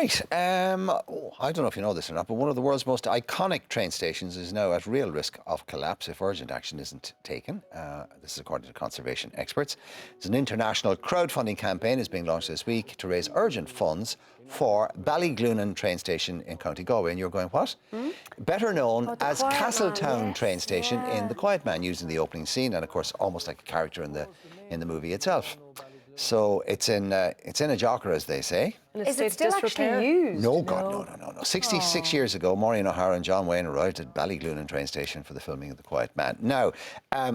Right. I don't know if you know this or not, but one of the world's most iconic train stations is now at real risk of collapse if urgent action isn't taken. This is according to conservation experts. It's an international crowdfunding campaign is being launched this week to raise urgent funds for Ballyglunan train station in County Galway. And you're going, what? Better known as Castletown train station in The Quiet Man, used in the opening scene, and of course almost like a character in the movie itself. So it's in a jocker, as they say. Is it still actually used? No, God, no. 66 years ago, Maureen O'Hara and John Wayne arrived at Ballyglunan train station for the filming of The Quiet Man. Now,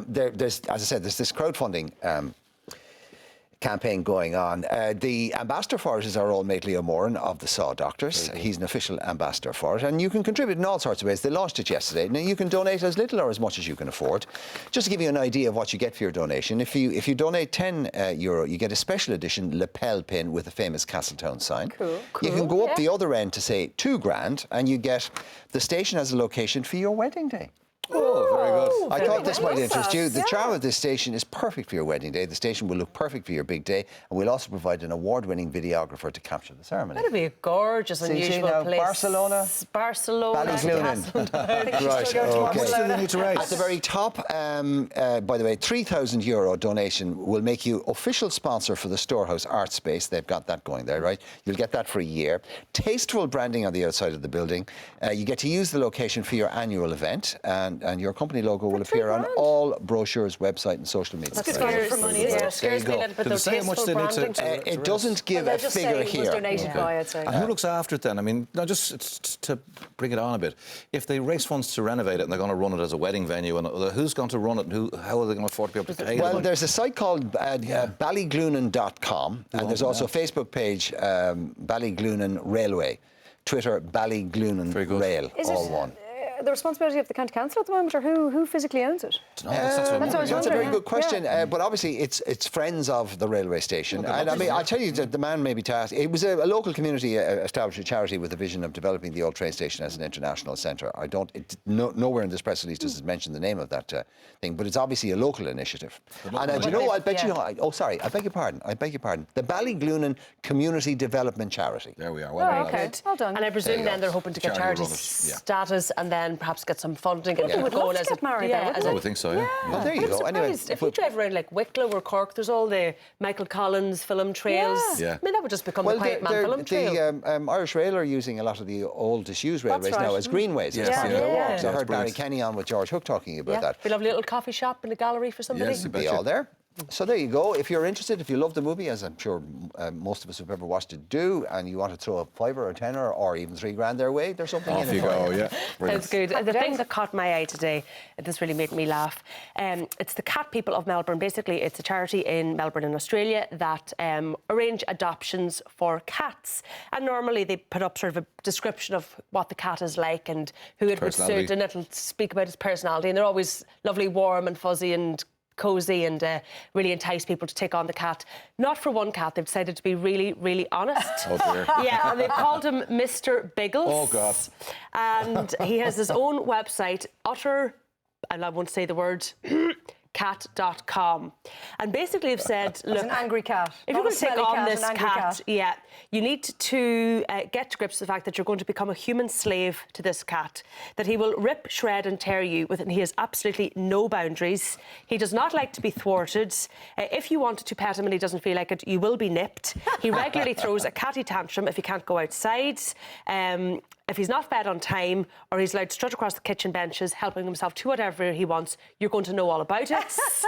there's, as I said, there's this crowdfunding campaign going on. The ambassador for it is our old mate Leo Moran of the Saw Doctors. He's an official ambassador for it, and you can contribute in all sorts of ways. They launched it yesterday. Now you can donate as little or as much as you can afford. Just to give you an idea of what you get for your donation, if you donate €10, you get a special edition lapel pin with a famous Castletown sign. Cool. You can go up the other end to say $2,000, and you get the station as a location for your wedding day. Oh, very good. I thought this might interest you. The charm of this station is perfect for your wedding day. The station will look perfect for your big day, and we'll also provide an award-winning videographer to capture the ceremony. That'd be a gorgeous, unusual place. Barcelona, Ballyglunan. Right, okay. Still they need to raise. At the very top, by the way, €3,000 donation will make you official sponsor for the Storehouse Art Space. They've got that going there, right? You'll get that for a year. Tasteful branding on the outside of the building. You get to use the location for your annual event, and your company logo will appear on all brochures, website and social media. That's good for money, isn't it? Scares me a little bit, though, tasteful branding. It doesn't give a figure here. Was donated by, I'd say. And who looks after it then? I mean, now just to bring it on a bit, if they raise funds to renovate it and they're going to run it as a wedding venue, and who's going to run it and how are they going to afford to be able to pay Well, there's a site called ballyglunan.com, and there's also a Facebook page, Ballyglunan Railway, Twitter, Ballyglunan Rail, all one. The responsibility of the county council at the moment, or who physically owns it? That's a very good question. But obviously, it's friends of the railway station. And I mean, I'll tell you that the man may be tasked. It was a local community established a charity with a vision of developing the old train station as an international centre. Nowhere in this press release does it mention the name of that thing, but it's obviously a local initiative. And do you know? I bet you know. Oh, sorry. I beg your pardon. The Ballyglunan Community Development Charity. There we are. Well, okay. Well done. And I presume then they're hoping to get charity status and then perhaps get some funding and get going as get married. I would think so, yeah. Well, there you go. Anyway, if you drive around like Wicklow or Cork, there's all the Michael Collins film trails. Yeah. I mean, that would just become the Quiet Man film trail. The Irish Rail are using a lot of the old disused railways now as greenways. As part of their walks. I heard Barry Kenny on with George Hook talking about that. We'll have a little coffee shop and a gallery for somebody. Yes, be all there. So there you go. If you're interested, if you love the movie, as I'm sure most of us who've ever watched it do, and you want to throw a £5 or a tenner or even $3,000 their way, there's something in it. Off you go, yeah. That's good. The thing that caught my eye today, this really made me laugh, it's the Cat People of Melbourne. Basically, it's a charity in Melbourne in Australia that arrange adoptions for cats. And normally they put up sort of a description of what the cat is like and who it would suit, and it'll speak about its personality. And they're always lovely, warm and fuzzy and cosy and really entice people to take on the cat. Not for one cat, they've decided to be really, really honest. Oh dear. Yeah, and they've called him Mr. Biggles. Oh God. And he has his own website, and I won't say the word, cat.com. And basically they've said, look, an angry cat. If you're going to take on this cat, you need to get to grips with the fact that you're going to become a human slave to this cat, that he will rip, shred and tear you with it, and he has absolutely no boundaries. He does not like to be thwarted. If you wanted to pet him and he doesn't feel like it, you will be nipped. He regularly throws a catty tantrum if he can't go outside. If he's not fed on time, or he's allowed to strut across the kitchen benches, helping himself to whatever he wants, you're going to know all about it. A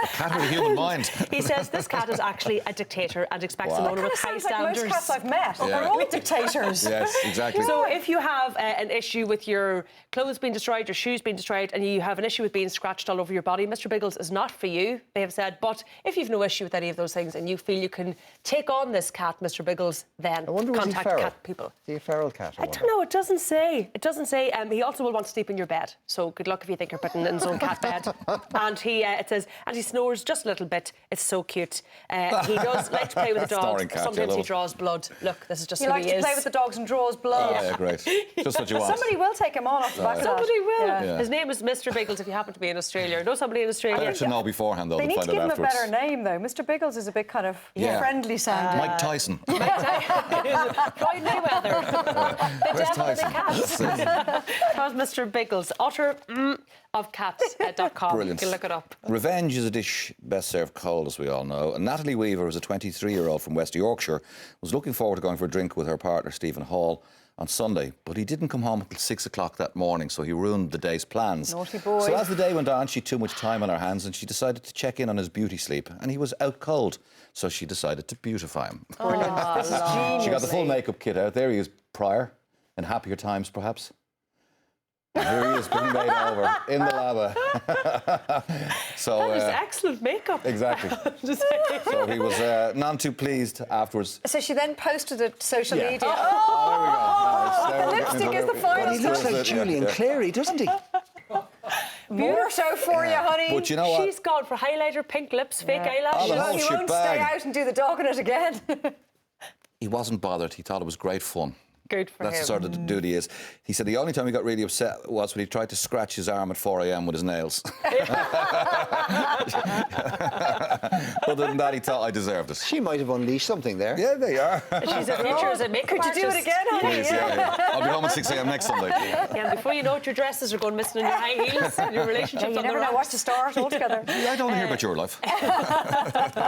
cat with a human mind. He says this cat is actually a dictator and expects an owner with high standards. Like most cats I've met. They're all dictators. Yes, exactly. So if you have an issue with your clothes being destroyed, your shoes being destroyed, and you have an issue with being scratched all over your body, Mr. Biggles is not for you, they have said. But if you've no issue with any of those things and you feel you can take on this cat, Mr. Biggles, then contact Cat People. The feral cat. I don't know, it doesn't say. It doesn't say. He also will want to sleep in your bed. So good luck if you think you're putting in his own cat bed. And it says, and he snores just a little bit. It's so cute. He does like to play with the dog. Sometimes he draws blood. Look, this is just who he is. He likes to play with the dogs and draws blood. Oh, yeah, great. Just what you want. Somebody will take him on off the back of that. Somebody will. Yeah. His name is Mr. Biggles if you happen to be in Australia. Know somebody in Australia? Better to know beforehand, though, They than need find to out give him a afterwards. better name, though. Mr. Biggles is a bit kind of Yeah. friendly sounding. Mike Tyson. Floyd Mayweather. The Where's devil in the Tyson? cats. That was Mr. Biggles. Of cats.com. Brilliant. You can look it up. Revenge is a dish best served cold, as we all know. And Natalie Weaver, who's a 23-year-old from West Yorkshire, was looking forward to going for a drink with her partner, Stephen Hall, on Sunday. But he didn't come home until 6 o'clock that morning, so he ruined the day's plans. Naughty boy. So as the day went on, she had too much time on her hands and she decided to check in on his beauty sleep. And he was out cold, so she decided to beautify him. Brilliant. This is genius. She got the full makeup kit out. There he is prior, in happier times, perhaps. And here he is being made over in the lava. So, That was excellent makeup. exactly. So he was none too pleased afterwards. So she then posted it to social media. Oh, there we go. Nice. Lipstick is the final But he looks touch. like Julian Clary, doesn't he? More so for you, honey. But you know what? She's gone for highlighter, pink lips, fake Oh, eyelashes. the Well, whole he won't shebang. stay out and do the dog in it again. He wasn't bothered. He thought it was great fun. Good for That's him. the sort of dude he is. He said the only time he got really upset was when he tried to scratch his arm at 4 a.m. with his nails. Other than that, he thought I deserved it. She might have unleashed something there. Yeah, they are. She's a future as a makeup Could you do it artist. again, honey? Please, yeah. I'll be home at 6 a.m. next Sunday. Yeah, and before you know it, your dresses are going missing in your high heels and your relationship's You on the never know rocks. what to start altogether. I don't want to hear about your life.